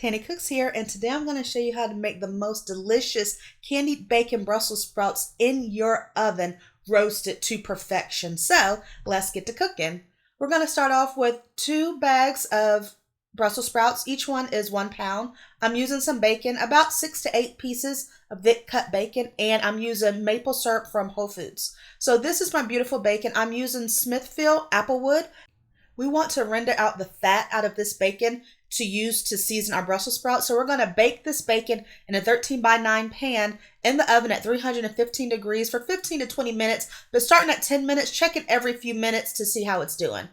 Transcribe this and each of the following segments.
Tanny Cooks here, and today I'm going to show you how to make the most delicious candied bacon Brussels sprouts in your oven, roasted to perfection. So let's get to cooking. We're going to start off with 2 bags of Brussels sprouts. Each one is 1 pound. I'm using some bacon, about 6 to 8 pieces of thick cut bacon, and I'm using maple syrup from Whole Foods. So this is my beautiful bacon. I'm using Smithfield Applewood. We want to render out the fat out of this bacon to use to season our Brussels sprouts. So we're going to bake this bacon in a 13 by 9 pan in the oven at 315 degrees for 15 to 20 minutes, but starting at 10 minutes, check it every few minutes to see how it's doing.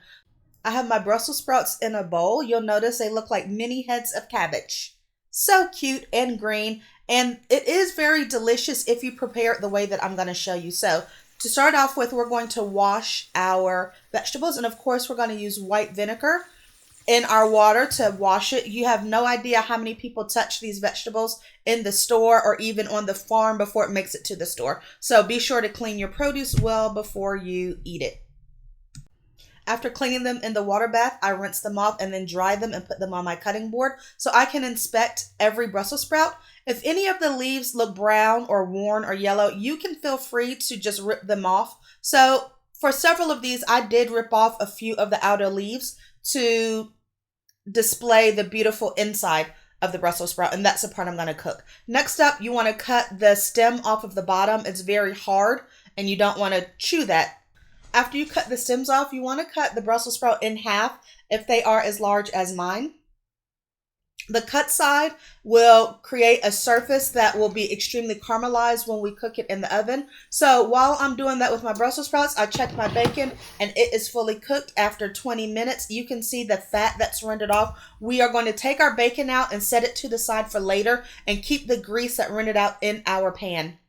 I have my Brussels sprouts in a bowl. You'll notice they look like mini heads of cabbage. So cute and green, and it is very delicious if you prepare it the way that I'm going to show you. So to start off with, we're going to wash our vegetables, and of course we're going to use white vinegar in our water to wash it. You have no idea how many people touch these vegetables in the store or even on the farm before it makes it to the store. So be sure to clean your produce well before you eat it. After cleaning them in the water bath, I rinse them off and then dry them and put them on my cutting board so I can inspect every Brussels sprout. If any of the leaves look brown or worn or yellow, you can feel free to just rip them off. So for several of these, I did rip off a few of the outer leaves to display the beautiful inside of the Brussels sprout, and that's the part I'm going to cook. Next up, you want to cut the stem off of the bottom. It's very hard and you don't want to chew that. After you cut the stems off, you want to cut the Brussels sprout in half if they are as large as mine. The cut side will create a surface that will be extremely caramelized when we cook it in the oven. So while I'm doing that with my Brussels sprouts, I checked my bacon and it is fully cooked after 20 minutes. You can see the fat that's rendered off. We are going to take our bacon out and set it to the side for later and keep the grease that rendered out in our pan.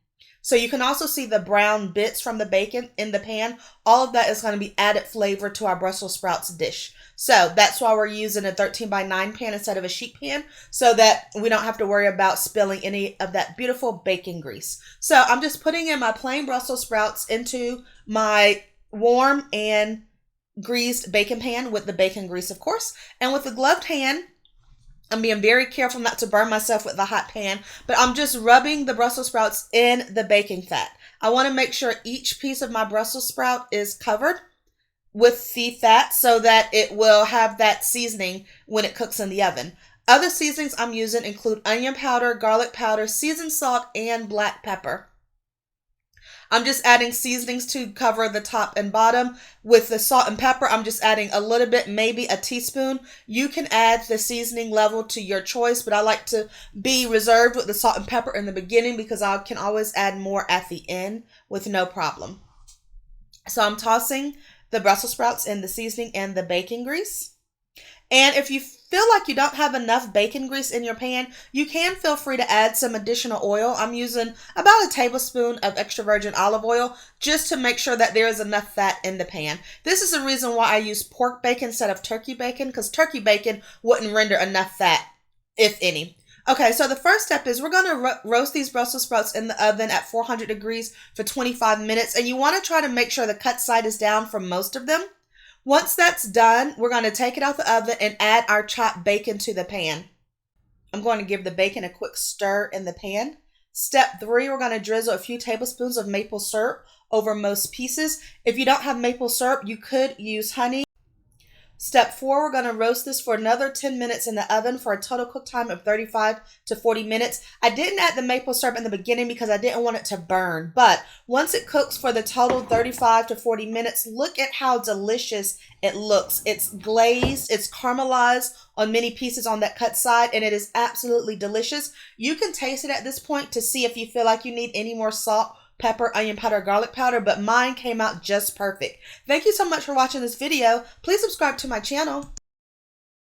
So you can also see the brown bits from the bacon in the pan. All of that is going to be added flavor to our Brussels sprouts dish. So that's why we're using a 13 by 9 pan instead of a sheet pan, so that we don't have to worry about spilling any of that beautiful bacon grease. So I'm just putting in my plain Brussels sprouts into my warm and greased bacon pan with the bacon grease, of course. And with a gloved hand, I'm being very careful not to burn myself with the hot pan, but I'm just rubbing the Brussels sprouts in the bacon fat. I want to make sure each piece of my Brussels sprout is covered with the fat so that it will have that seasoning when it cooks in the oven. Other seasonings I'm using include onion powder, garlic powder, seasoned salt, and black pepper. I'm just adding seasonings to cover the top and bottom. With the salt and pepper, I'm just adding a little bit, maybe a teaspoon. You can add the seasoning level to your choice, but I like to be reserved with the salt and pepper in the beginning because I can always add more at the end with no problem. So I'm tossing the Brussels sprouts in the seasoning and the bacon grease. And if you feel like you don't have enough bacon grease in your pan, you can feel free to add some additional oil. I'm using about a tablespoon of extra virgin olive oil just to make sure that there is enough fat in the pan. This is the reason why I use pork bacon instead of turkey bacon, because turkey bacon wouldn't render enough fat, if any. Okay, so the first step is we're going to roast these Brussels sprouts in the oven at 400 degrees for 25 minutes, and you want to try to make sure the cut side is down for most of them. Once that's done, we're going to take it out the oven and add our chopped bacon to the pan. I'm going to give the bacon a quick stir in the pan. Step 3, we're going to drizzle a few tablespoons of maple syrup over most pieces. If you don't have maple syrup, you could use honey. Step 4, we're going to roast this for another 10 minutes in the oven for a total cook time of 35 to 40 minutes. I didn't add the maple syrup in the beginning because I didn't want it to burn. But once it cooks for the total 35 to 40 minutes, look at how delicious it looks. It's glazed, it's caramelized on many pieces on that cut side, and it is absolutely delicious. You can taste it at this point to see if you feel like you need any more salt, pepper, onion powder, garlic powder, but mine came out just perfect. Thank you so much for watching this video. Please subscribe to my channel.